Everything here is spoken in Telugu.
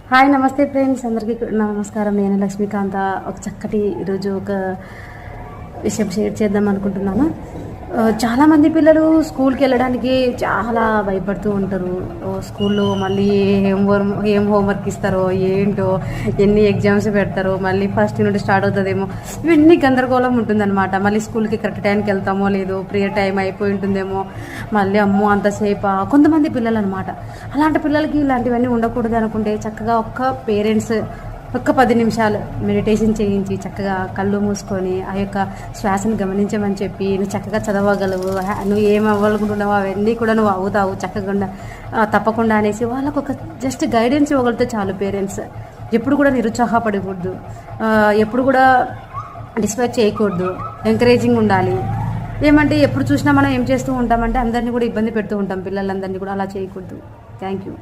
హాయ్ నమస్తే ఫ్రెండ్స్, అందరికీ నమస్కారం. నేను లక్ష్మీకాంత. ఒక చక్కటి ఈరోజు ఒక విషయం షేర్ చేద్దాం అనుకుంటున్నాను. చాలామంది పిల్లలు స్కూల్కి వెళ్ళడానికి చాలా భయపడుతూ ఉంటారు. స్కూల్లో మళ్ళీ ఏం హోంవర్క్ ఇస్తారో ఏంటో, ఎన్ని ఎగ్జామ్స్ పెడతారో, మళ్ళీ ఫస్ట్ యూనిట్ స్టార్ట్ అవుతుందేమో, ఇవన్నీ గందరగోళం ఉంటుందన్నమాట. మళ్ళీ స్కూల్కి కరెక్ట్ టైంకి వెళ్తామో లేదో, ప్రియర్ టైం అయిపోయి ఉంటుందేమో, మళ్ళీ అమ్మో అంతసేపా. కొంతమంది పిల్లలు అనమాట. అలాంటి పిల్లలకి ఇలాంటివన్నీ ఉండకూడదు అనుకుంటే చక్కగా పేరెంట్స్ ఒక్క 10 నిమిషాలు మెడిటేషన్ చేయించి చక్కగా కళ్ళు మూసుకొని ఆ యొక్క శ్వాసను గమనించమని చెప్పి, నువ్వు చక్కగా చదవగలవు, నువ్వు ఏం అవ్వాలనుకుంటున్నావో అవన్నీ కూడా నువ్వు అవుతావు చక్కగా తప్పకుండా అనేసి వాళ్ళకు ఒక జస్ట్ గైడెన్స్ ఇవ్వగలిగితే చాలు. పేరెంట్స్ ఎప్పుడు కూడా నిరుత్సాహపడకూడదు, ఎప్పుడు కూడా డిస్పైర్ చేయకూడదు, ఎంకరేజింగ్ ఉండాలి. ఏమంటే ఎప్పుడు చూసినా మనం ఏం చేస్తూ ఉంటామంటే అందరినీ కూడా ఇబ్బంది పెడుతూ ఉంటాం, పిల్లలందరినీ కూడా. అలా చేయకూడదు. Thank you.